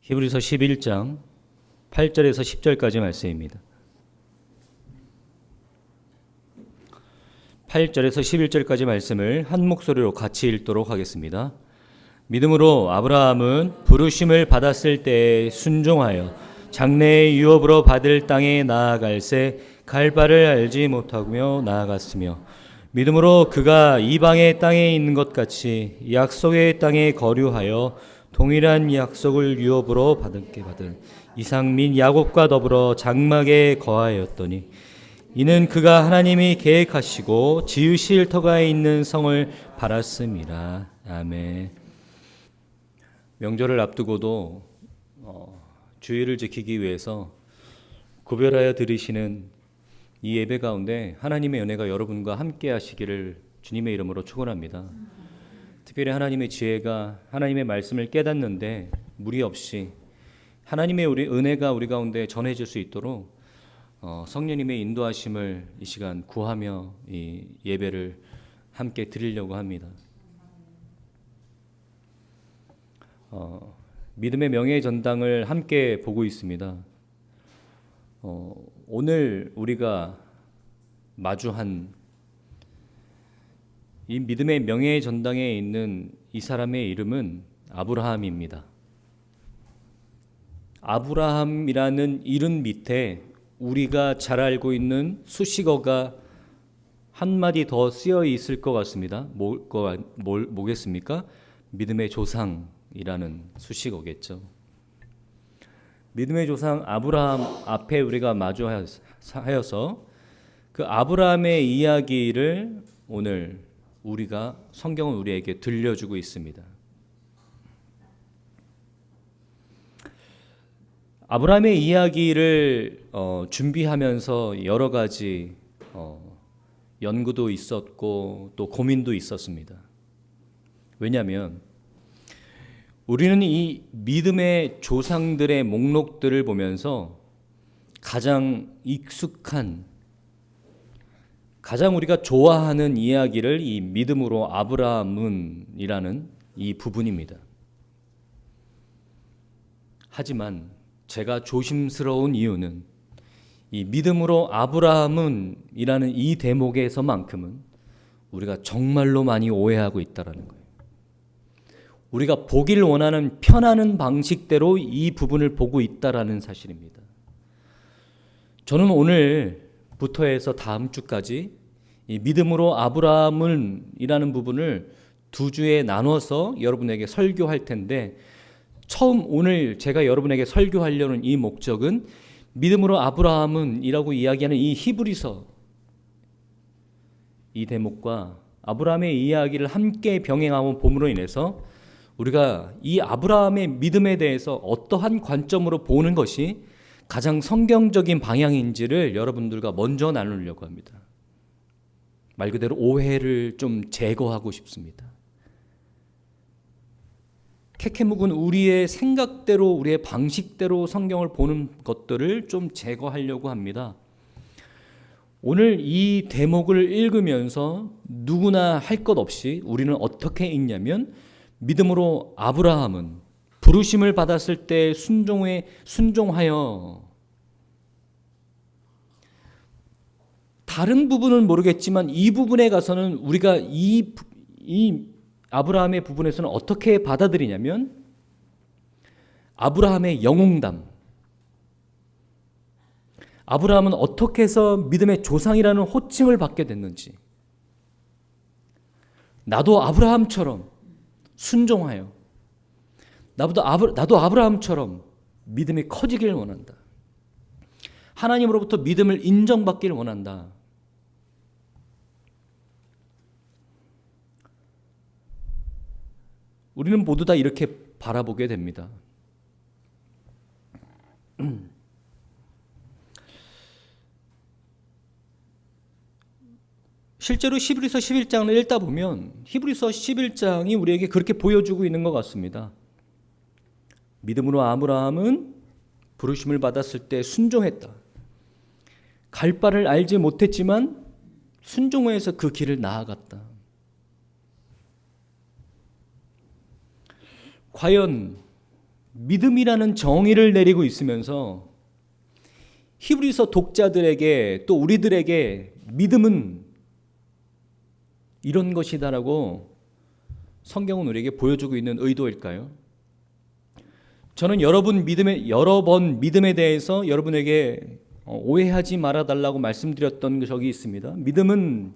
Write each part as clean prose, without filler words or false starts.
히브리서 11장 8절에서 10절까지 말씀입니다. 8절에서 11절까지 말씀을 한 목소리로 같이 읽도록 하겠습니다. 믿음으로 아브라함은 부르심을 받았을 때에 순종하여 장래의 유업으로 받을 땅에 나아갈새 갈 바를 알지 못하며 나아갔으며, 믿음으로 그가 이방의 땅에 있는 것 같이 약속의 땅에 거류하여 동일한 약속을 유업으로 받은 이삭 및 야곱과 더불어 장막에 거하였더니, 이는 그가 하나님이 계획하시고 지으실 터가 있는 성을 바랐음이라. 아멘. 명절을 앞두고도 주의를 지키기 위해서 구별하여 드리시는 이 예배 가운데 하나님의 은혜가 여러분과 함께 하시기를 주님의 이름으로 축원합니다. 특별히 하나님의 지혜가, 하나님의 말씀을 깨닫는데 무리 없이 하나님의 은혜가 우리 가운데 전해질 수 있도록 성령님의 인도하심을 이 시간 구하며 이 예배를 함께 드리려고 합니다. 믿음의 명예의 전당을 함께 보고 있습니다. 오늘 우리가 마주한 이 믿음의 명예의 전당에 있는 이 사람의 이름은 아브라함입니다. 아브라함이라는 이름 밑에 우리가 잘 알고 있는 수식어가 한마디 더 쓰여 있을 것 같습니다. 뭐겠습니까? 믿음의 조상이라는 수식어겠죠. 믿음의 조상 아브라함 앞에 우리가 마주하여서 그 아브라함의 이야기를 오늘 우리가 성경은 우리에게 들려주고 있습니다. 아브라함의 이야기를 준비하면서 여러 가지 연구도 있었고 또 고민도 있었습니다. 왜냐하면 우리는 이 믿음의 조상들의 목록들을 보면서 가장 익숙한, 가장 우리가 좋아하는 이야기를 이 믿음으로 아브라함은이라는 이 부분입니다. 하지만 제가 조심스러운 이유는 이 믿음으로 아브라함은이라는 이 대목에서만큼은 우리가 정말로 많이 오해하고 있다는 거예요. 우리가 보길 원하는 편하는 방식대로 이 부분을 보고 있다는 사실입니다. 저는 오늘부터 해서 다음 주까지 이 믿음으로 아브라함은이라는 부분을 두 주에 나눠서 여러분에게 설교할 텐데, 처음 오늘 제가 여러분에게 설교하려는 이 목적은 믿음으로 아브라함은이라고 이야기하는 이 히브리서 이 대목과 아브라함의 이야기를 함께 병행하고 봄으로 인해서 우리가 이 아브라함의 믿음에 대해서 어떠한 관점으로 보는 것이 가장 성경적인 방향인지를 여러분들과 먼저 나누려고 합니다. 말 그대로 오해를 좀 제거하고 싶습니다. 캐캐묵은 우리의 생각대로, 우리의 방식대로 성경을 보는 것들을 좀 제거하려고 합니다. 오늘 이 대목을 읽으면서 누구나 할 것 없이 우리는 어떻게 읽냐면, 믿음으로 아브라함은 부르심을 받았을 때 순종하여, 다른 부분은 모르겠지만 이 부분에 가서는 우리가 이 아브라함의 부분에서는 어떻게 받아들이냐면, 아브라함의 영웅담, 아브라함은 어떻게 해서 믿음의 조상이라는 호칭을 받게 됐는지, 나도 아브라함처럼 순종하여, 나도 아브라함처럼 믿음이 커지길 원한다. 하나님으로부터 믿음을 인정받기를 원한다. 우리는 모두 다 이렇게 바라보게 됩니다. 실제로 히브리서 11장을 읽다 보면 히브리서 11장이 우리에게 그렇게 보여주고 있는 것 같습니다. 믿음으로 아브라함은 부르심을 받았을 때 순종했다. 갈 바를 알지 못했지만 순종해서 그 길을 나아갔다. 과연 믿음이라는 정의를 내리고 있으면서 히브리서 독자들에게 또 우리들에게 믿음은 이런 것이다라고 성경은 우리에게 보여주고 있는 의도일까요? 저는 여러 번 믿음에 대해서 여러분에게 오해하지 말아달라고 말씀드렸던 적이 있습니다. 믿음은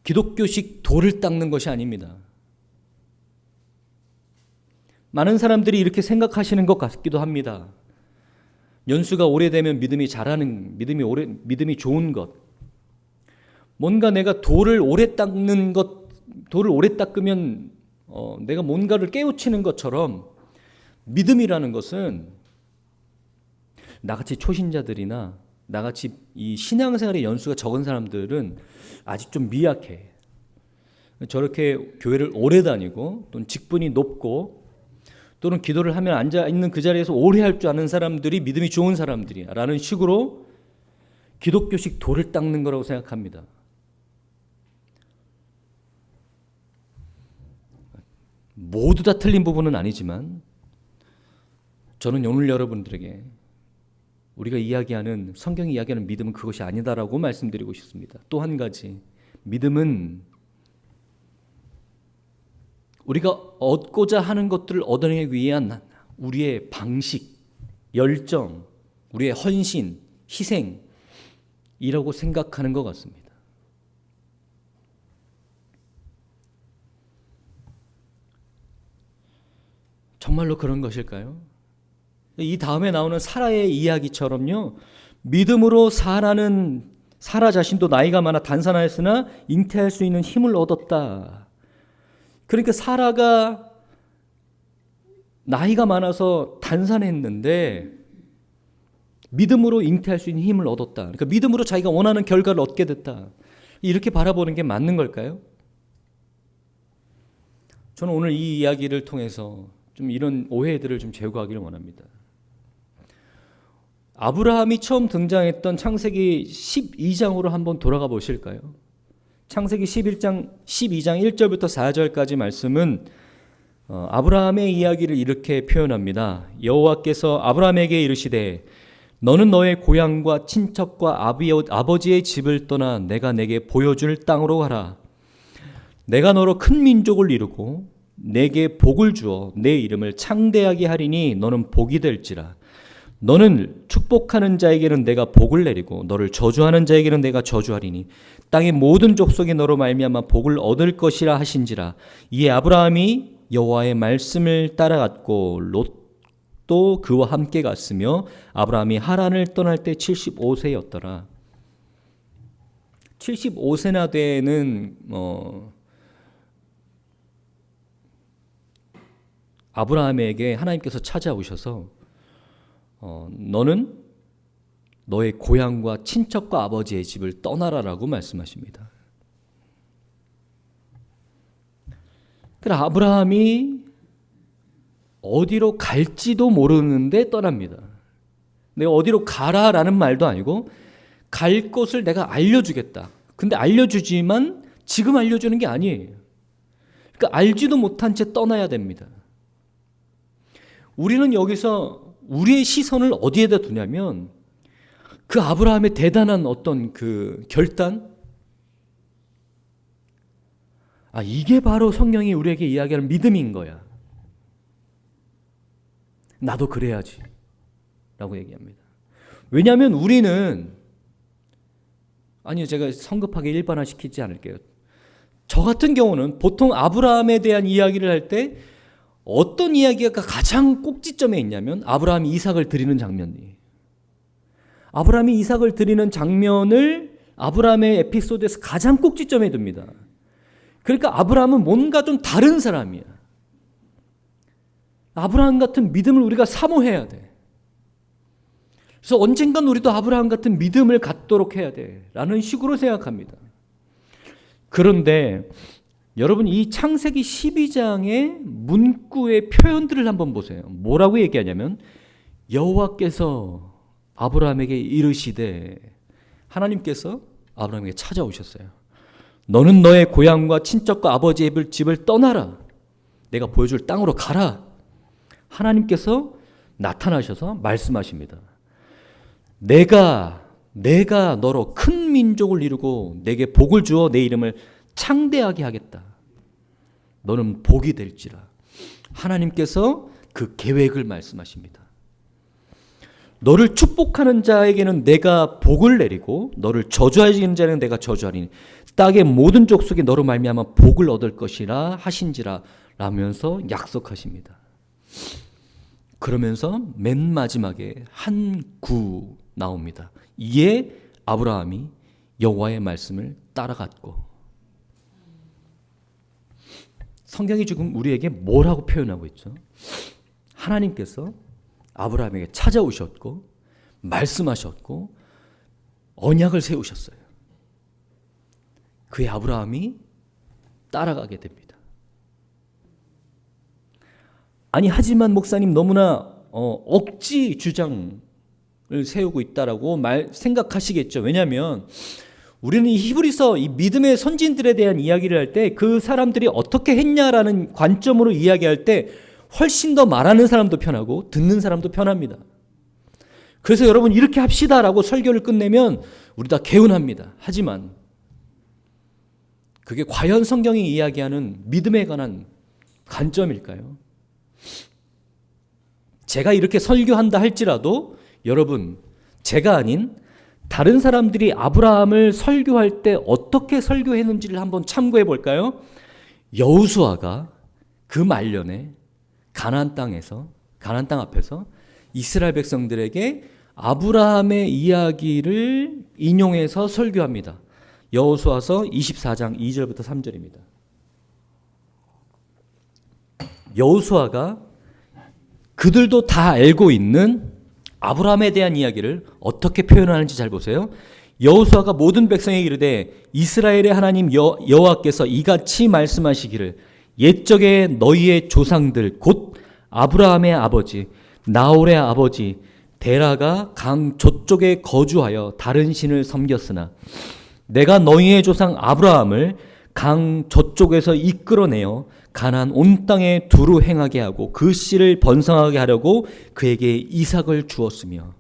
기독교식 돌을 닦는 것이 아닙니다. 많은 사람들이 이렇게 생각하시는 것 같기도 합니다. 연수가 오래되면 믿음이 자라는, 믿음이 좋은 것. 뭔가 내가 돌을 오래 닦으면 내가 뭔가를 깨우치는 것처럼 믿음이라는 것은 나같이 초신자들이나 나같이 이 신앙생활의 연수가 적은 사람들은 아직 좀 미약해. 저렇게 교회를 오래 다니고 또는 직분이 높고 또는 기도를 하면 앉아있는 그 자리에서 오래 할 줄 아는 사람들이 믿음이 좋은 사람들이야 라는 식으로 기독교식 돌을 닦는 거라고 생각합니다. 모두 다 틀린 부분은 아니지만 저는 오늘 여러분들에게 우리가 이야기하는, 성경이 이야기하는 믿음은 그것이 아니다라고 말씀드리고 싶습니다. 또 한 가지, 믿음은 우리가 얻고자 하는 것들을 얻어내기 위한 우리의 방식, 열정, 우리의 헌신, 희생이라고 생각하는 것 같습니다. 정말로 그런 것일까요? 이 다음에 나오는 사라의 이야기처럼요, 믿음으로 사라 자신도 나이가 많아 단산하였으나 잉태할 수 있는 힘을 얻었다. 그러니까 사라가 나이가 많아서 단산했는데 믿음으로 잉태할 수 있는 힘을 얻었다. 그러니까 믿음으로 자기가 원하는 결과를 얻게 됐다. 이렇게 바라보는 게 맞는 걸까요? 저는 오늘 이 이야기를 통해서 좀 이런 오해들을 좀 제거하기를 원합니다. 아브라함이 처음 등장했던 창세기 12장으로 한번 돌아가 보실까요? 창세기 12장 1절부터 4절까지 말씀은 아브라함의 이야기를 이렇게 표현합니다. 여호와께서 아브라함에게 이르시되 너는 너의 고향과 친척과 아버지의 집을 떠나 내가 내게 보여줄 땅으로 가라. 내가 너로 큰 민족을 이루고 내게 복을 주어 내 이름을 창대하게 하리니 너는 복이 될지라. 너는 축복하는 자에게는 내가 복을 내리고 너를 저주하는 자에게는 내가 저주하리니 땅의 모든 족속이 너로 말미암아 복을 얻을 것이라 하신지라. 이에 아브라함이 여호와의 말씀을 따라갔고 롯도 그와 함께 갔으며 아브라함이 하란을 떠날 때 75세였더라. 75세나 되는 아브라함에게 하나님께서 찾아오셔서 너는 너의 고향과 친척과 아버지의 집을 떠나라라고 말씀하십니다. 그래, 아브라함이 어디로 갈지도 모르는데 떠납니다. 내가 어디로 가라라는 말도 아니고 갈 곳을 내가 알려주겠다. 근데 알려주지만 지금 알려주는 게 아니에요. 그러니까 알지도 못한 채 떠나야 됩니다. 우리는 여기서 우리의 시선을 어디에다 두냐면 그 아브라함의 대단한 어떤 그 결단, 이게 바로 성경이 우리에게 이야기하는 믿음인 거야. 나도 그래야지 라고 얘기합니다. 왜냐하면 우리는, 아니요, 제가 성급하게 일반화시키지 않을게요. 저 같은 경우는 보통 아브라함에 대한 이야기를 할 때 어떤 이야기가 가장 꼭지점에 있냐면 아브라함이 이삭을 드리는 장면이에요. 아브라함이 이삭을 드리는 장면을 아브라함의 에피소드에서 가장 꼭지점에 둡니다. 그러니까 아브라함은 뭔가 좀 다른 사람이야. 아브라함 같은 믿음을 우리가 사모해야 돼. 그래서 언젠간 우리도 아브라함 같은 믿음을 갖도록 해야 돼 라는 식으로 생각합니다. 그런데 여러분, 이 창세기 12장의 문구의 표현들을 한번 보세요. 뭐라고 얘기하냐면 여호와께서 아브라함에게 이르시되, 하나님께서 아브라함에게 찾아오셨어요. 너는 너의 고향과 친척과 아버지의 집을 떠나라. 내가 보여줄 땅으로 가라. 하나님께서 나타나셔서 말씀하십니다. 내가 너로 큰 민족을 이루고 내게 복을 주어 내 이름을 창대하게 하겠다. 너는 복이 될지라. 하나님께서 그 계획을 말씀하십니다. 너를 축복하는 자에게는 내가 복을 내리고 너를 저주하는 자에게는 내가 저주하리니 땅의 모든 족속이 너로 말미암아 복을 얻을 것이라 하신지라 라면서 약속하십니다. 그러면서 맨 마지막에 한 구 나옵니다. 이에 아브라함이 여호와의 말씀을 따라갔고. 성경이 지금 우리에게 뭐라고 표현하고 있죠? 하나님께서 아브라함에게 찾아오셨고 말씀하셨고 언약을 세우셨어요. 그의 아브라함이 따라가게 됩니다. 아니 하지만 목사님 너무나 억지 주장을 세우고 있다라고 생각하시겠죠. 왜냐하면 우리는 이 히브리서 이 믿음의 선진들에 대한 이야기를 할 때 그 사람들이 어떻게 했냐라는 관점으로 이야기할 때 훨씬 더 말하는 사람도 편하고 듣는 사람도 편합니다. 그래서 여러분 이렇게 합시다라고 설교를 끝내면 우리 다 개운합니다. 하지만 그게 과연 성경이 이야기하는 믿음에 관한 관점일까요? 제가 이렇게 설교한다 할지라도 여러분 제가 아닌 다른 사람들이 아브라함을 설교할 때 어떻게 설교했는지를 한번 참고해 볼까요? 여호수아가 그 말년에 가나안 땅 앞에서 이스라엘 백성들에게 아브라함의 이야기를 인용해서 설교합니다. 여호수아서 24장 2절부터 3절입니다. 여호수아가 그들도 다 알고 있는 아브라함에 대한 이야기를 어떻게 표현하는지 잘 보세요. 여호수아가 모든 백성에게 이르되 이스라엘의 하나님 여호와께서 이같이 말씀하시기를 옛적에 너희의 조상들 곧 아브라함의 아버지 나홀의 아버지 데라가 강 저쪽에 거주하여 다른 신을 섬겼으나 내가 너희의 조상 아브라함을 강 저쪽에서 이끌어내어 가나안 온 땅에 두루 행하게 하고 그 씨를 번성하게 하려고 그에게 이삭을 주었으며.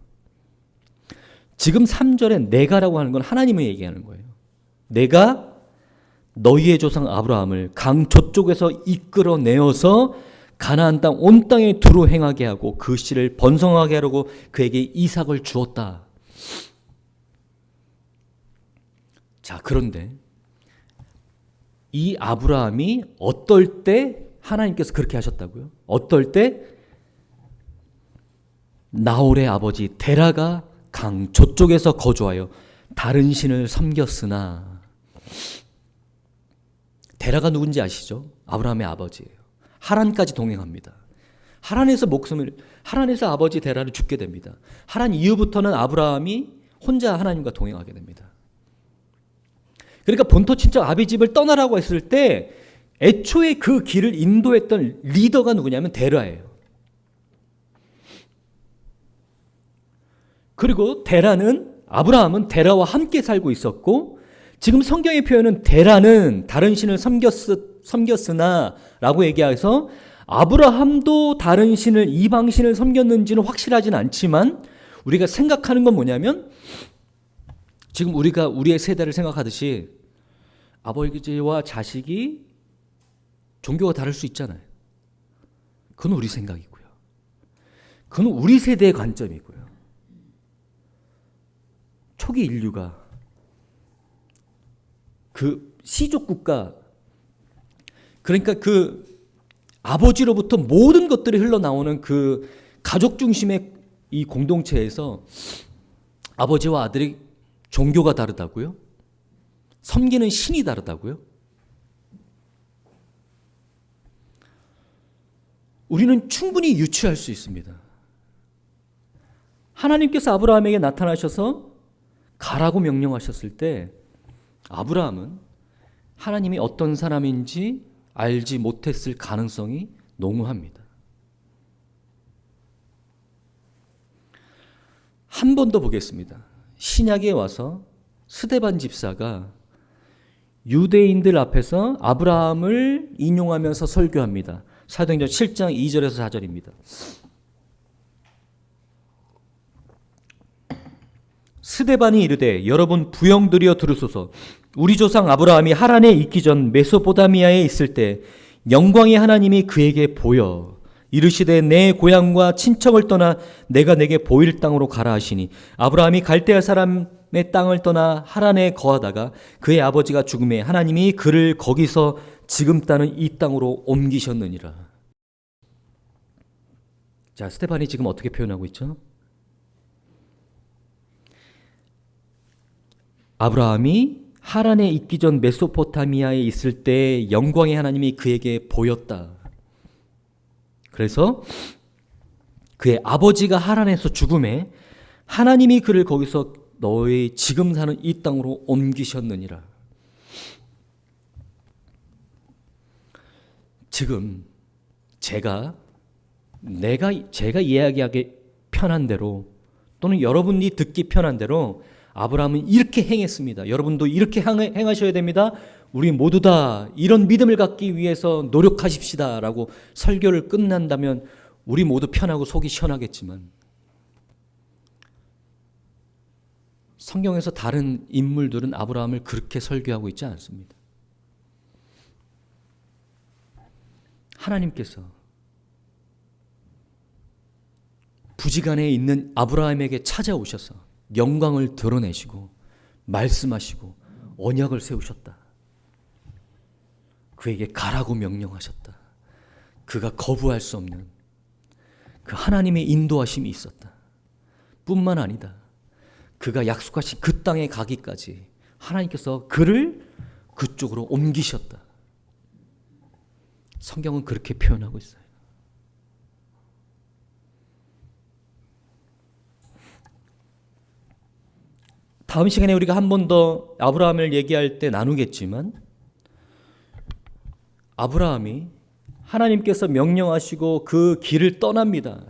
지금 3절에 내가라고 하는 건 하나님을 얘기하는 거예요. 내가 너희의 조상 아브라함을 강 저쪽에서 이끌어내어서 가나안 땅 온 땅에 두루 행하게 하고 그 씨를 번성하게 하려고 그에게 이삭을 주었다. 자, 그런데 이 아브라함이 어떨 때 하나님께서 그렇게 하셨다고요? 어떨 때 나홀의 아버지 데라가 강 저쪽에서 거주하여 다른 신을 섬겼으나. 데라가 누군지 아시죠? 아브라함의 아버지예요. 하란까지 동행합니다. 하란에서 아버지 데라를 죽게 됩니다. 하란 이후부터는 아브라함이 혼자 하나님과 동행하게 됩니다. 그러니까 본토 친척 아비집을 떠나라고 했을 때 애초에 그 길을 인도했던 리더가 누구냐면 데라예요. 그리고 아브라함은 데라와 함께 살고 있었고, 지금 성경의 표현은 데라는 다른 신을 섬겼으나 라고 얘기해서 아브라함도 다른 신을, 이방신을 섬겼는지는 확실하진 않지만 우리가 생각하는 건 뭐냐면, 지금 우리가 우리의 세대를 생각하듯이 아버지와 자식이 종교가 다를 수 있잖아요. 그건 우리 생각이고요. 그건 우리 세대의 관점이고요. 초기 인류가 그 시족 국가, 그러니까 그 아버지로부터 모든 것들이 흘러나오는 그 가족 중심의 이 공동체에서 아버지와 아들이 종교가 다르다고요? 섬기는 신이 다르다고요? 우리는 충분히 유추할 수 있습니다. 하나님께서 아브라함에게 나타나셔서 가라고 명령하셨을 때 아브라함은 하나님이 어떤 사람인지 알지 못했을 가능성이 농후합니다. 한 번 더 보겠습니다. 신약에 와서 스데반 집사가 유대인들 앞에서 아브라함을 인용하면서 설교합니다. 사도행전 7장 2절에서 4절입니다. 스데반이 이르되 여러분 부영들이여 들으소서. 우리 조상 아브라함이 하란에 있기 전 메소포타미아에 있을 때 영광의 하나님이 그에게 보여 이르시되 내 고향과 친척을 떠나 내가 내게 보일 땅으로 가라 하시니 아브라함이 갈대아 사람의 땅을 떠나 하란에 거하다가 그의 아버지가 죽음에 하나님이 그를 거기서 지금 따는 이 땅으로 옮기셨느니라. 자, 스데반이 지금 어떻게 표현하고 있죠? 아브라함이 하란에 있기 전 메소포타미아에 있을 때 영광의 하나님이 그에게 보였다. 그래서 그의 아버지가 하란에서 죽음에 하나님이 그를 거기서 너의 지금 사는 이 땅으로 옮기셨느니라. 지금 제가 이야기하기 편한 대로 또는 여러분이 듣기 편한 대로 아브라함은 이렇게 행했습니다. 여러분도 이렇게 행하셔야 됩니다. 우리 모두 다 이런 믿음을 갖기 위해서 노력하십시다 라고 설교를 끝난다면 우리 모두 편하고 속이 시원하겠지만 성경에서 다른 인물들은 아브라함을 그렇게 설교하고 있지 않습니다. 하나님께서 부지간에 있는 아브라함에게 찾아오셔서 영광을 드러내시고 말씀하시고 언약을 세우셨다. 그에게 가라고 명령하셨다. 그가 거부할 수 없는 그 하나님의 인도하심이 있었다. 뿐만 아니다. 그가 약속하신 그 땅에 가기까지 하나님께서 그를 그쪽으로 옮기셨다. 성경은 그렇게 표현하고 있어요. 다음 시간에 우리가 한 번 더 아브라함을 얘기할 때 나누겠지만 아브라함이 하나님께서 명령하시고 그 길을 떠납니다.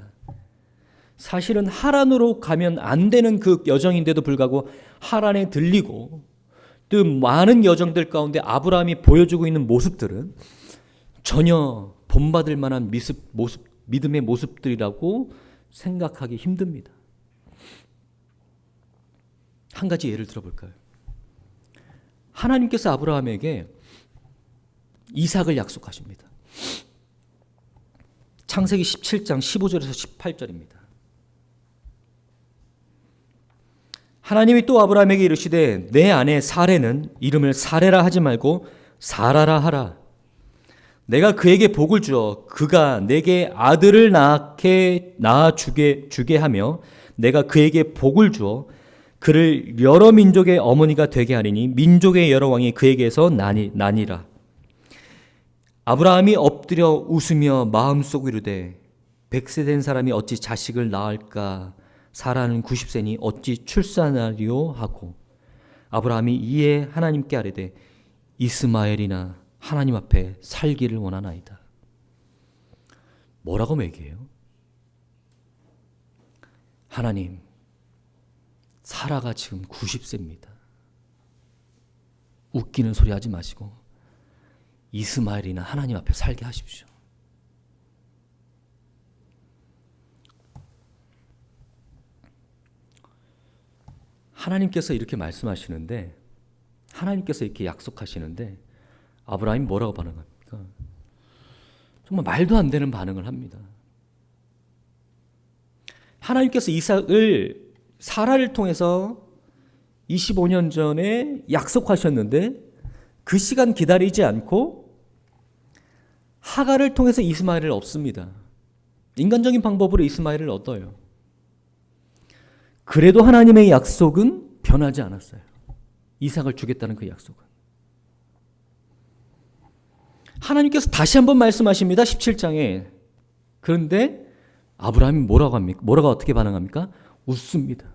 사실은 하란으로 가면 안 되는 그 여정인데도 불구하고 하란에 들리고 또 많은 여정들 가운데 아브라함이 보여주고 있는 모습들은 전혀 본받을 만한 믿음의 모습들이라고 생각하기 힘듭니다. 한 가지 예를 들어볼까요? 하나님께서 아브라함에게 이삭을 약속하십니다. 창세기 17장 15절에서 18절입니다. 하나님이 또 아브라함에게 이르시되 내 아내 사레는 이름을 사레라 하지 말고 사라라 하라. 내가 그에게 복을 주어 그가 내게 아들을 낳아주게 하며 내가 그에게 복을 주어 그를 여러 민족의 어머니가 되게 하리니 민족의 여러 왕이 그에게서 나니라. 아브라함이 엎드려 웃으며 마음속으로 이르되 100세 된 사람이 어찌 자식을 낳을까? 사라는 90세니 어찌 출산하리요? 하고 아브라함이 이에 하나님께 아뢰되 이스마엘이나 하나님 앞에 살기를 원하나이다. 뭐라고 얘기해요? 하나님, 사라가 지금 90세입니다. 웃기는 소리 하지 마시고 이스마엘이나 하나님 앞에 살게 하십시오. 하나님께서 이렇게 말씀하시는데, 하나님께서 이렇게 약속하시는데 아브라함이 뭐라고 반응합니까? 정말 말도 안 되는 반응을 합니다. 하나님께서 이삭을 사라를 통해서 25년 전에 약속하셨는데 그 시간 기다리지 않고 하갈을 통해서 이스마엘을 얻습니다. 인간적인 방법으로 이스마엘을 얻어요. 그래도 하나님의 약속은 변하지 않았어요. 이삭을 주겠다는 그 약속은. 하나님께서 다시 한번 말씀하십니다. 17장에. 그런데 아브라함이 뭐라고 합니까? 뭐라고 어떻게 반응합니까? 웃습니다.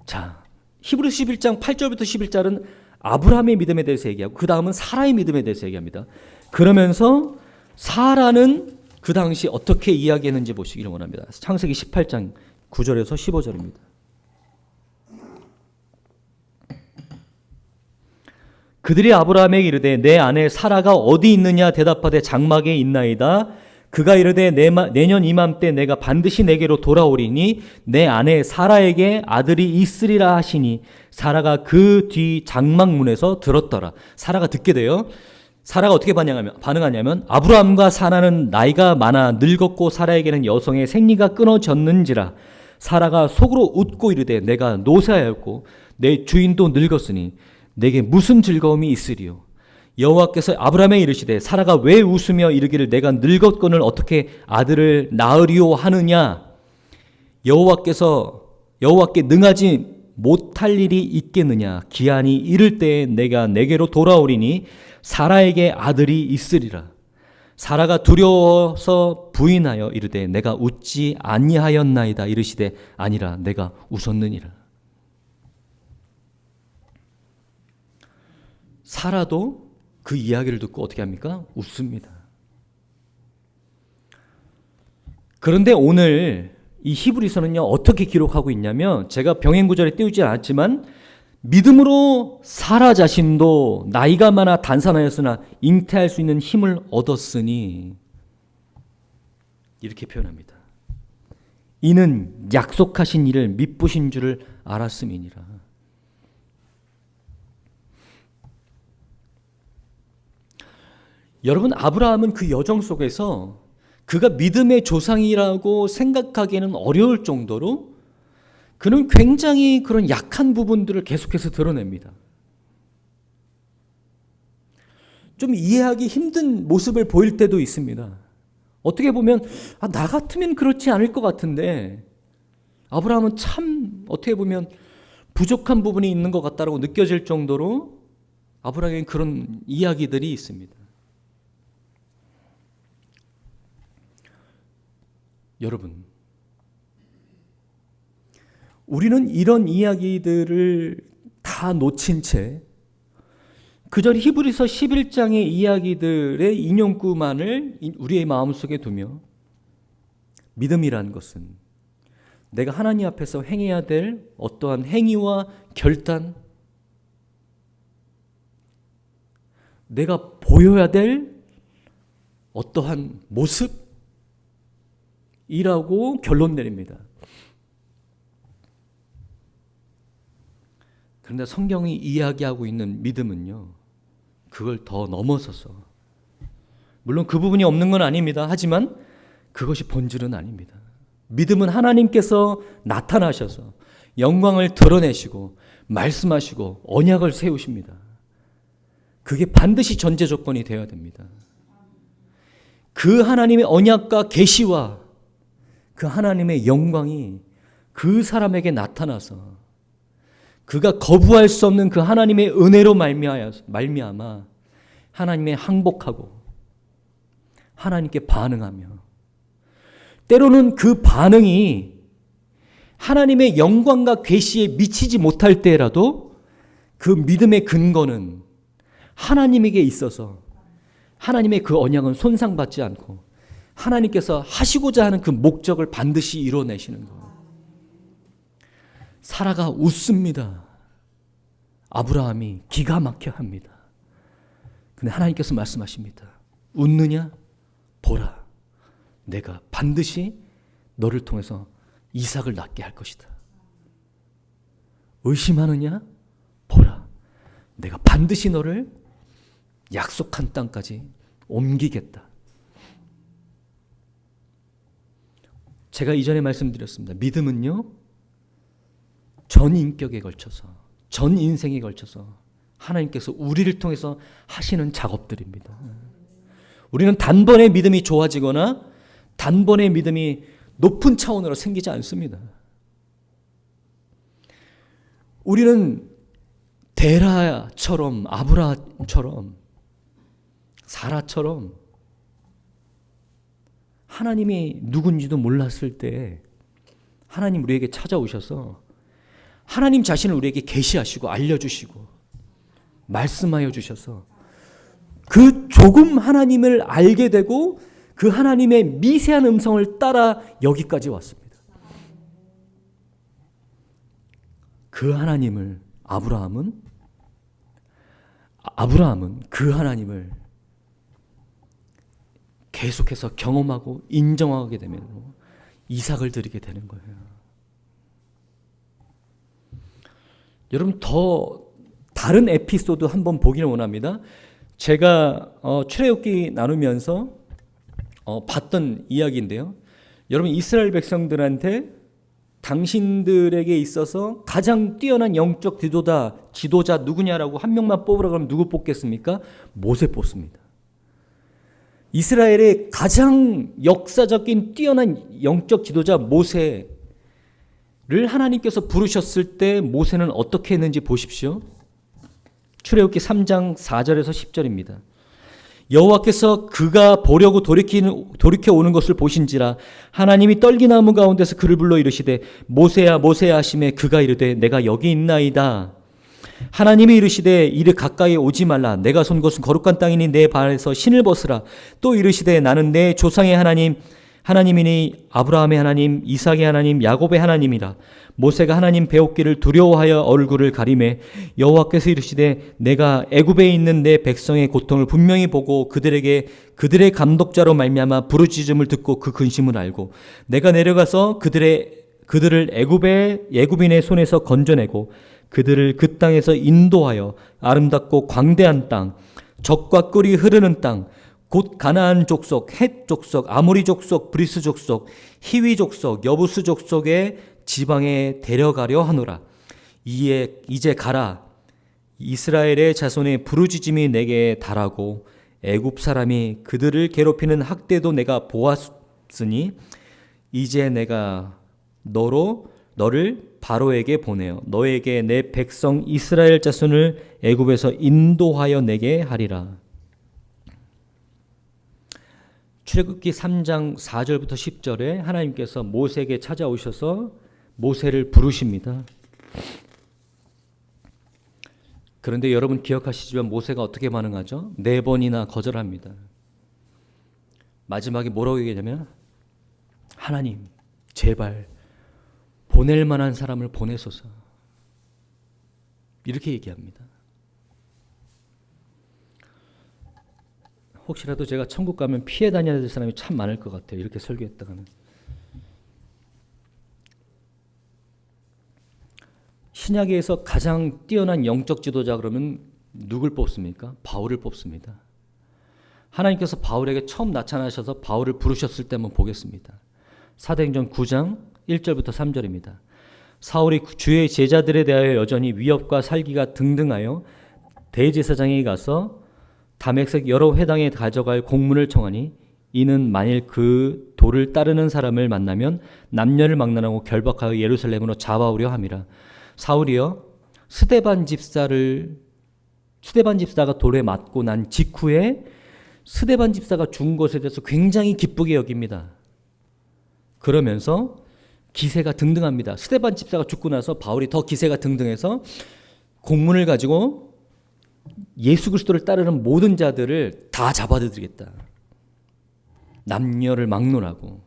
자, 히브리서 11장 8절부터 11절은 아브라함의 믿음에 대해서 얘기하고 그 다음은 사라의 믿음에 대해서 얘기합니다. 그러면서 사라는 그 당시 어떻게 이야기했는지 보시기를 원합니다. 창세기 18장 9절에서 15절입니다. 그들이 아브라함에게 이르되 내 아내 사라가 어디 있느냐 대답하되 장막에 있나이다. 그가 이르되 내년 이맘때 내가 반드시 내게로 돌아오리니 내 아내 사라에게 아들이 있으리라 하시니 사라가 그 뒤 장막문에서 들었더라. 사라가 듣게 돼요. 사라가 어떻게 반응하냐면 아브라함과 사라는 나이가 많아 늙었고 사라에게는 여성의 생리가 끊어졌는지라. 사라가 속으로 웃고 이르되 내가 노쇠하였고 내 주인도 늙었으니 내게 무슨 즐거움이 있으리요. 여호와께서 아브라함에 이르시되 사라가 왜 웃으며 이르기를 내가 늙었거늘 어떻게 아들을 낳으리오 하느냐. 여호와께 능하지 못할 일이 있겠느냐. 기한이 이를 때에 내가 내게로 돌아오리니 사라에게 아들이 있으리라. 사라가 두려워서 부인하여 이르되 내가 웃지 아니하였나이다. 이르시되 아니라 내가 웃었느니라. 사라도 그 이야기를 듣고 어떻게 합니까? 웃습니다. 그런데 오늘 이 히브리서는요, 어떻게 기록하고 있냐면, 제가 병행 구절에 띄우지 않았지만 믿음으로 사라 자신도 나이가 많아 단산하였으나 잉태할 수 있는 힘을 얻었으니, 이렇게 표현합니다. 이는 약속하신 일을 미쁘신 줄을 알았음이니라. 여러분, 아브라함은 그 여정 속에서 그가 믿음의 조상이라고 생각하기에는 어려울 정도로 그는 굉장히 그런 약한 부분들을 계속해서 드러냅니다. 좀 이해하기 힘든 모습을 보일 때도 있습니다. 어떻게 보면 나 같으면 그렇지 않을 것 같은데 아브라함은 참 어떻게 보면 부족한 부분이 있는 것 같다고 느껴질 정도로 아브라함에게 그런 이야기들이 있습니다. 여러분, 우리는 이런 이야기들을 다 놓친 채 그저 히브리서 11장의 이야기들의 인용구만을 우리의 마음속에 두며 믿음이란 것은 내가 하나님 앞에서 행해야 될 어떠한 행위와 결단, 내가 보여야 될 어떠한 모습 이라고 결론 내립니다. 그런데 성경이 이야기하고 있는 믿음은요, 그걸 더 넘어서서, 물론 그 부분이 없는 건 아닙니다. 하지만 그것이 본질은 아닙니다. 믿음은 하나님께서 나타나셔서 영광을 드러내시고 말씀하시고 언약을 세우십니다. 그게 반드시 전제 조건이 되어야 됩니다. 그 하나님의 언약과 계시와 그 하나님의 영광이 그 사람에게 나타나서 그가 거부할 수 없는 그 하나님의 은혜로 말미암아 하나님의 항복하고 하나님께 반응하며, 때로는 그 반응이 하나님의 영광과 계시에 미치지 못할 때라도 그 믿음의 근거는 하나님에게 있어서 하나님의 그 언약은 손상받지 않고 하나님께서 하시고자 하는 그 목적을 반드시 이뤄내시는 것. 사라가 웃습니다. 아브라함이 기가 막혀 합니다. 근데 하나님께서 말씀하십니다. 웃느냐? 보라. 내가 반드시 너를 통해서 이삭을 낳게 할 것이다. 의심하느냐? 보라. 내가 반드시 너를 약속한 땅까지 옮기겠다. 제가 이전에 말씀드렸습니다. 믿음은요, 전 인격에 걸쳐서, 전 인생에 걸쳐서 하나님께서 우리를 통해서 하시는 작업들입니다. 우리는 단번에 믿음이 좋아지거나 단번에 믿음이 높은 차원으로 생기지 않습니다. 우리는 데라처럼, 아브라함처럼, 사라처럼 하나님이 누군지도 몰랐을 때 하나님 우리에게 찾아오셔서 하나님 자신을 우리에게 계시하시고 알려주시고 말씀하여 주셔서 그 조금 하나님을 알게 되고 그 하나님의 미세한 음성을 따라 여기까지 왔습니다. 그 하나님을 아브라함은 그 하나님을 계속해서 경험하고 인정하게 되면 이삭을 드리게 되는 거예요. 여러분, 더 다른 에피소드 한번 보기를 원합니다. 제가 출애굽기 나누면서 봤던 이야기인데요. 여러분, 이스라엘 백성들한테 당신들에게 있어서 가장 뛰어난 영적 지도자 누구냐라고 한 명만 뽑으라 그러면 누구 뽑겠습니까? 모세 뽑습니다. 이스라엘의 가장 역사적인 뛰어난 영적 지도자 모세를 하나님께서 부르셨을 때 모세는 어떻게 했는지 보십시오. 출애굽기 3장 4절에서 10절입니다. 여호와께서 그가 보려고 돌이켜 오는 것을 보신지라 하나님이 떨기나무 가운데서 그를 불러 이르시되 모세야 모세야 하시매 그가 이르되 내가 여기 있나이다. 하나님이 이르시되 이르 가까이 오지 말라. 내가 선 곳은 거룩한 땅이니 내 발에서 신을 벗으라. 또 이르시되 나는 내 조상의 하나님이니 아브라함의 하나님, 이삭의 하나님, 야곱의 하나님이라. 모세가 하나님 배웠기를 두려워하여 얼굴을 가리매 여호와께서 이르시되 내가 애굽에 있는 내 백성의 고통을 분명히 보고 그들의 감독자로 말미암아 부르짖음을 듣고 그 근심을 알고 내가 내려가서 그들을 애굽인의 손에서 건져내고 그들을 그 땅에서 인도하여 아름답고 광대한 땅, 젖과 꿀이 흐르는 땅, 곧 가나안 족속, 헷 족속, 아모리 족속, 브리스 족속, 히위 족속, 여부스 족속의 지방에 데려가려 하노라. 이제 가라. 이스라엘의 자손의 부르짖음이 내게 달하고 애굽 사람이 그들을 괴롭히는 학대도 내가 보았으니 이제 내가 너를 바로에게 보내어 너에게 내 백성 이스라엘 자손을 애굽에서 인도하여 내게 하리라. 출애굽기 3장 4절부터 10절에 하나님께서 모세에게 찾아오셔서 모세를 부르십니다. 그런데 여러분 기억하시지만 모세가 어떻게 반응하죠? 4번이나 거절합니다. 마지막에 뭐라고 얘기하냐면 하나님 제발 보낼 만한 사람을 보내소서. 이렇게 얘기합니다. 혹시라도 제가 천국 가면 피해 다녀야 될 사람이 참 많을 것 같아요. 이렇게 설교했다가는. 신약에서 가장 뛰어난 영적 지도자 그러면 누굴 뽑습니까? 바울을 뽑습니다. 하나님께서 바울에게 처음 나타나셔서 바울을 부르셨을 때 한번 보겠습니다. 사도행전 9장 1절부터 3절입니다. 사울이 주의 제자들에 대하여 여전히 위협과 살기가 등등하여 대제사장에게 가서 다메섹 여러 회당에 가져갈 공문을 청하니 이는 만일 그 도를 따르는 사람을 만나면 남녀를 막론하고 결박하여 예루살렘으로 잡아오려 함이라. 사울이여 스데반 집사가 돌에 맞고 난 직후에 스데반 집사가 죽은 것에 대해서 굉장히 기쁘게 여깁니다. 그러면서 기세가 등등합니다. 스데반 집사가 죽고 나서 바울이 더 기세가 등등해서 공문을 가지고 예수 그리스도를 따르는 모든 자들을 다 잡아들이겠다. 남녀를 막론하고.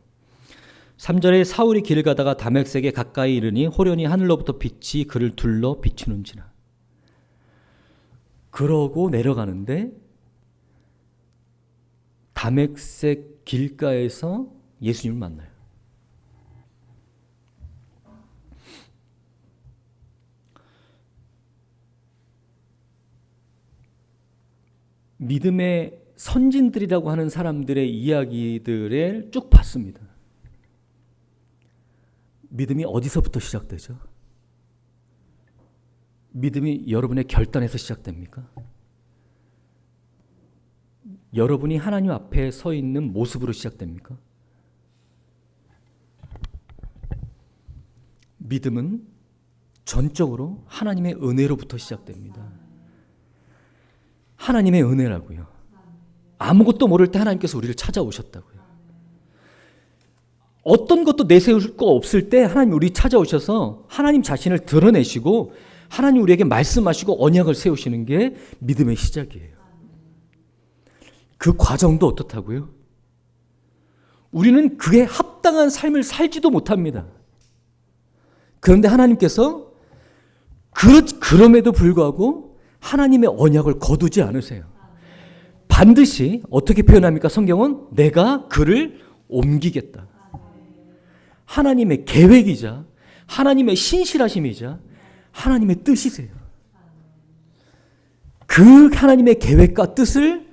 3절에 사울이 길을 가다가 다메섹에 가까이 이르니 호련히 하늘로부터 빛이 그를 둘러 비추는지라. 그러고 내려가는데 다메섹 길가에서 예수님을 만나요. 믿음의 선진들이라고 하는 사람들의 이야기들을 쭉 봤습니다. 믿음이 어디서부터 시작되죠? 믿음이 여러분의 결단에서 시작됩니까? 여러분이 하나님 앞에 서 있는 모습으로 시작됩니까? 믿음은 전적으로 하나님의 은혜로부터 시작됩니다. 하나님의 은혜라고요. 아무것도 모를 때 하나님께서 우리를 찾아오셨다고요. 어떤 것도 내세울 거 없을 때 하나님 우리 찾아오셔서 하나님 자신을 드러내시고 하나님 우리에게 말씀하시고 언약을 세우시는 게 믿음의 시작이에요. 그 과정도 어떻다고요? 우리는 그에 합당한 삶을 살지도 못합니다. 그런데 하나님께서 그럼에도 불구하고 하나님의 언약을 거두지 않으세요. 반드시 어떻게 표현합니까? 성경은 내가 그를 옮기겠다. 하나님의 계획이자 하나님의 신실하심이자 하나님의 뜻이세요. 그 하나님의 계획과 뜻을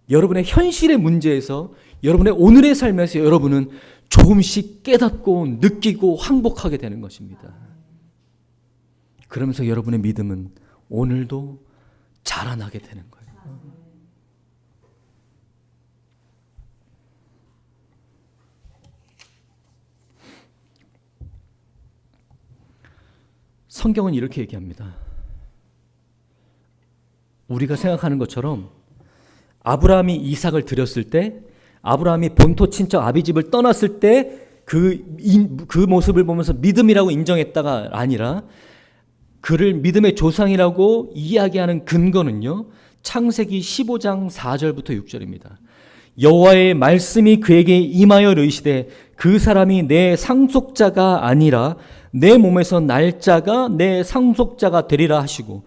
여러분의 현실의 문제에서, 여러분의 오늘의 삶에서 여러분은 조금씩 깨닫고 느끼고 항복하게 되는 것입니다. 그러면서 여러분의 믿음은 오늘도 자라나게 되는 거예요. 성경은 이렇게 얘기합니다. 우리가 생각하는 것처럼 아브라함이 이삭을 드렸을 때, 아브라함이 본토 친척 아비집을 떠났을 때 그 모습을 보면서 믿음이라고 인정했다가 아니라, 그를 믿음의 조상이라고 이야기하는 근거는요, 창세기 15장 4절부터 6절입니다. 여호와의 말씀이 그에게 임하여 이르시되 그 사람이 내 상속자가 아니라 내 몸에서 날 자가 내 상속자가 되리라 하시고,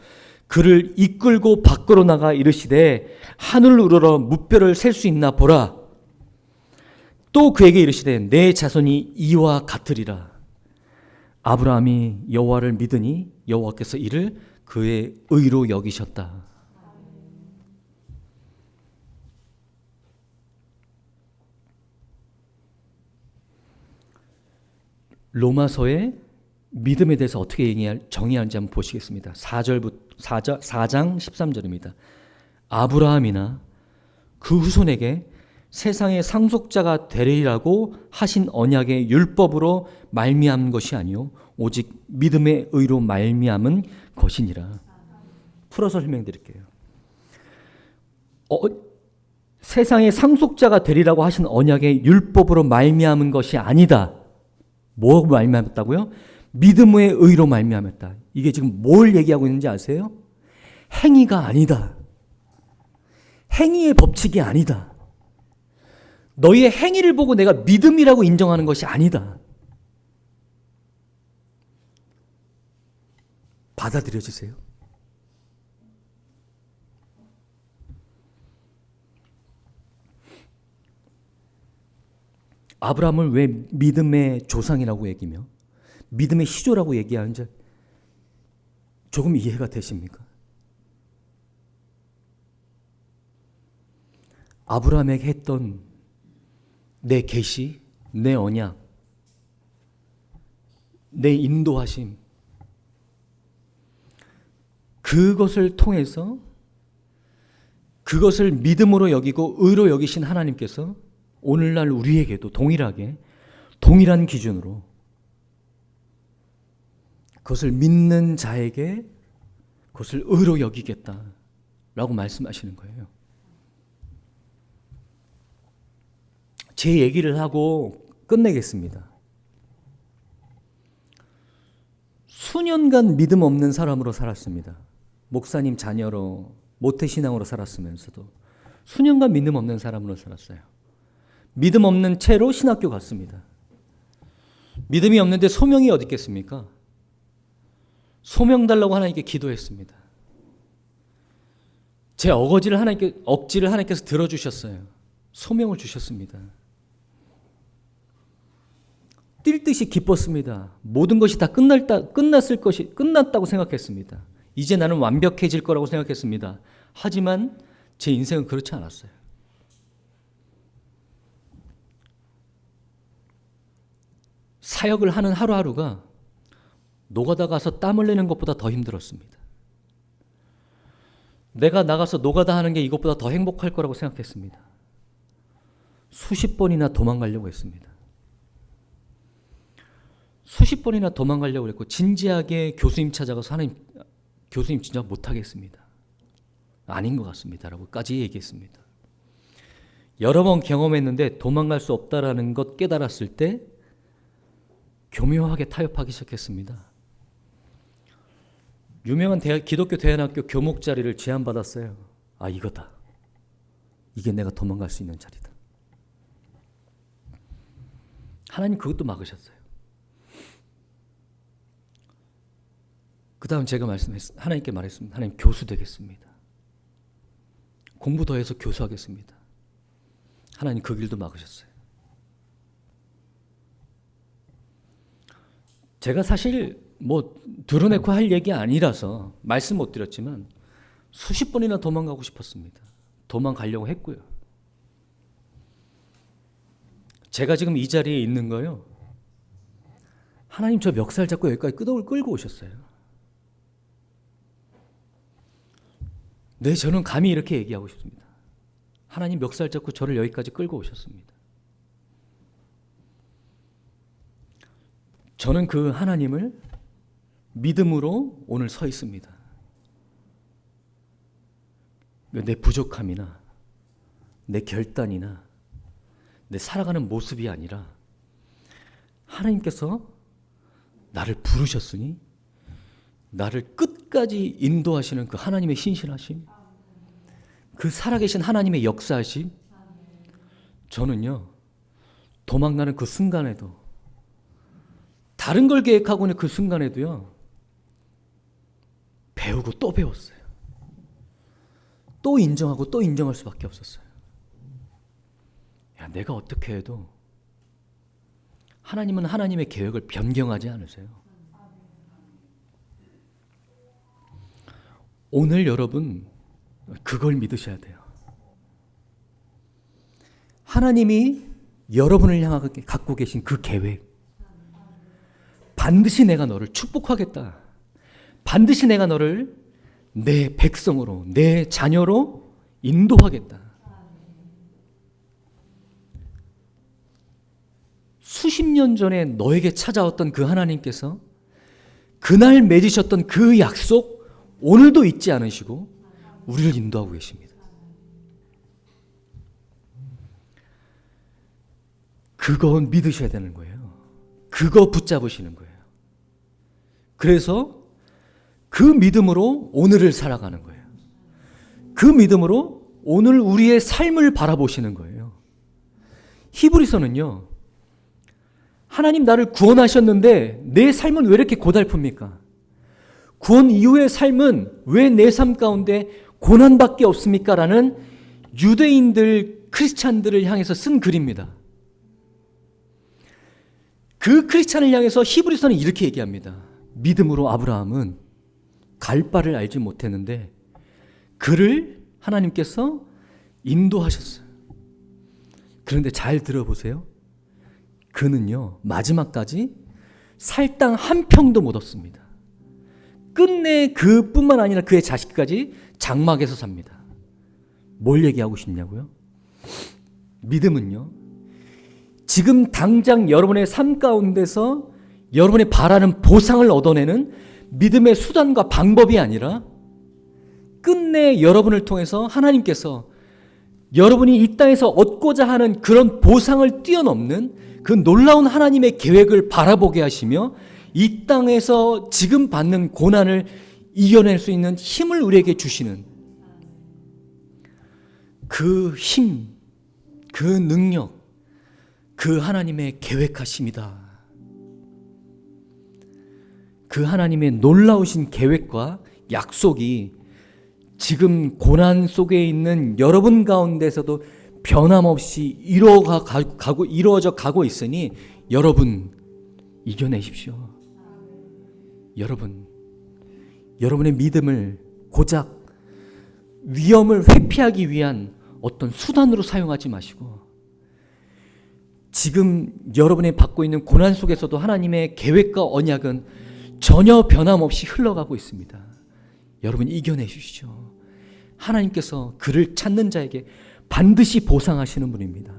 그를 이끌고 밖으로 나가 이르시되 하늘 우러러 무뼈를 셀 수 있나 보라. 또 그에게 이르시되 내 자손이 이와 같으리라. 아브라함이 여호와를 믿으니 여호와께서 이를 그의 의로 여기셨다. 로마서에 믿음에 대해서 어떻게 정의하는지 한번 보시겠습니다. 4장 13절입니다. 아브라함이나 그 후손에게 세상의 상속자가 되리라고 하신 언약의 율법으로 말미암은 것이 아니요 오직 믿음의 의로 말미암은 것이니라. 풀어서 설명드릴게요. 세상의 상속자가 되리라고 하신 언약의 율법으로 말미암은 것이 아니다. 뭐라고 말미암았다고요? 믿음의 의로 말미암았다. 이게 지금 뭘 얘기하고 있는지 아세요? 행위가 아니다. 행위의 법칙이 아니다. 너희의 행위를 보고 내가 믿음이라고 인정하는 것이 아니다. 받아들여지세요? 아브라함을 왜 믿음의 조상이라고 얘기며 믿음의 시조라고 얘기하는지 조금 이해가 되십니까? 아브라함에게 했던 내 계시, 내 언약, 내 인도하심, 그것을 통해서 그것을 믿음으로 여기고 의로 여기신 하나님께서 오늘날 우리에게도 동일하게 동일한 기준으로 그것을 믿는 자에게 그것을 의로 여기겠다라고 말씀하시는 거예요. 제 얘기를 하고 끝내겠습니다. 수년간 믿음 없는 사람으로 살았습니다. 목사님 자녀로 모태신앙으로 살았으면서도 수년간 믿음 없는 사람으로 살았어요. 믿음 없는 채로 신학교 갔습니다. 믿음이 없는데 소명이 어디 있겠습니까? 소명 달라고 하나님께 기도했습니다. 제 억지를 하나님께서 들어주셨어요. 소명을 주셨습니다. 뛸 듯이 기뻤습니다. 모든 것이 다 끝났다고 생각했습니다. 이제 나는 완벽해질 거라고 생각했습니다. 하지만 제 인생은 그렇지 않았어요. 사역을 하는 하루하루가 노가다 가서 땀 흘리는 것보다 더 힘들었습니다. 내가 나가서 노가다 하는 게 이것보다 더 행복할 거라고 생각했습니다. 수십 번이나 도망가려고 했습니다. 수십 번이나 도망가려고 했고 진지하게 교수님 찾아가서 하나님, 교수님 진짜 못하겠습니다. 아닌 것 같습니다. 라고까지 얘기했습니다. 여러 번 경험했는데 도망갈 수 없다라는 것 깨달았을 때 교묘하게 타협하기 시작했습니다. 유명한 기독교 대안학교 교목 자리를 제안받았어요. 아, 이거다. 이게 내가 도망갈 수 있는 자리다. 하나님 그것도 막으셨어요. 그 다음 제가 하나님께 말했습니다. 하나님, 교수 되겠습니다. 공부 더해서 교수하겠습니다. 하나님 그 길도 막으셨어요. 제가 사실 드러내고 할 얘기 아니라서 말씀 못 드렸지만 수십 번이나 도망가고 싶었습니다. 도망가려고 했고요. 제가 지금 이 자리에 있는 거요, 하나님 저 멱살 잡고 여기까지 끌고 오셨어요. 네, 저는 감히 이렇게 얘기하고 싶습니다. 하나님 멱살 잡고 저를 여기까지 끌고 오셨습니다. 저는 그 하나님을 믿음으로 오늘 서 있습니다. 내 부족함이나 내 결단이나 내 살아가는 모습이 아니라 하나님께서 나를 부르셨으니 나를 끝까지 인도하시는 그 하나님의 신실하심, 그 살아계신 하나님의 역사하심, 저는요, 도망가는 그 순간에도, 다른 걸 계획하고 있는 그 순간에도요, 배우고 또 배웠어요. 또 인정하고 또 인정할 수밖에 없었어요. 야, 내가 어떻게 해도 하나님은 하나님의 계획을 변경하지 않으세요. 오늘 여러분 그걸 믿으셔야 돼요. 하나님이 여러분을 향하게 갖고 계신 그 계획, 반드시 내가 너를 축복하겠다. 반드시 내가 너를 내 백성으로, 내 자녀로 인도하겠다. 수십 년 전에 너에게 찾아왔던 그 하나님께서 그날 맺으셨던 그 약속 오늘도 잊지 않으시고 우리를 인도하고 계십니다. 그거 믿으셔야 되는 거예요. 그거 붙잡으시는 거예요. 그래서 그 믿음으로 오늘을 살아가는 거예요. 그 믿음으로 오늘 우리의 삶을 바라보시는 거예요. 히브리서는요, 하나님 나를 구원하셨는데 내 삶은 왜 이렇게 고달픕니까? 구원 이후의 삶은 왜 내 삶 가운데 고난밖에 없습니까? 라는 유대인들, 크리스찬들을 향해서 쓴 글입니다. 그 크리스찬을 향해서 히브리서는 이렇게 얘기합니다. 믿음으로 아브라함은 갈 바를 알지 못했는데 그를 하나님께서 인도하셨어요. 그런데 잘 들어보세요. 그는요, 마지막까지 살 땅 한 평도 못 얻습니다. 끝내 그뿐만 아니라 그의 자식까지 장막에서 삽니다. 뭘 얘기하고 싶냐고요? 믿음은요, 지금 당장 여러분의 삶 가운데서 여러분이 바라는 보상을 얻어내는 믿음의 수단과 방법이 아니라 끝내 여러분을 통해서 하나님께서 여러분이 이 땅에서 얻고자 하는 그런 보상을 뛰어넘는 그 놀라운 하나님의 계획을 바라보게 하시며 이 땅에서 지금 받는 고난을 이겨낼 수 있는 힘을 우리에게 주시는 그 힘, 그 능력, 그 하나님의 계획하심이다. 그 하나님의 놀라우신 계획과 약속이 지금 고난 속에 있는 여러분 가운데서도 변함없이 이루어져 가고 있으니 여러분 이겨내십시오. 여러분의 믿음을 고작 위험을 회피하기 위한 어떤 수단으로 사용하지 마시고 지금 여러분이 받고 있는 고난 속에서도 하나님의 계획과 언약은 전혀 변함없이 흘러가고 있습니다. 여러분 이겨내십시오. 하나님께서 그를 찾는 자에게 반드시 보상하시는 분입니다.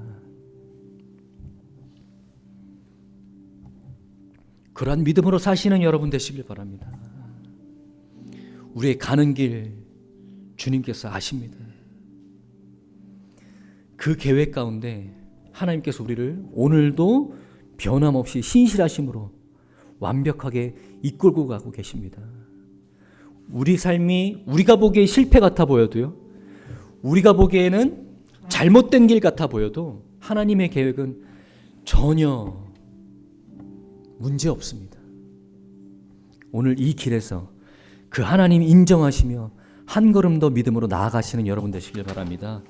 그러한 믿음으로 사시는 여러분 되시길 바랍니다. 우리의 가는 길 주님께서 아십니다. 그 계획 가운데 하나님께서 우리를 오늘도 변함없이 신실하심으로 완벽하게 이끌고 가고 계십니다. 우리 삶이 우리가 보기에 실패 같아 보여도요, 우리가 보기에는 잘못된 길 같아 보여도 하나님의 계획은 전혀 문제 없습니다. 오늘 이 길에서 그 하나님 인정하시며 한 걸음 더 믿음으로 나아가시는 여러분 되시길 바랍니다.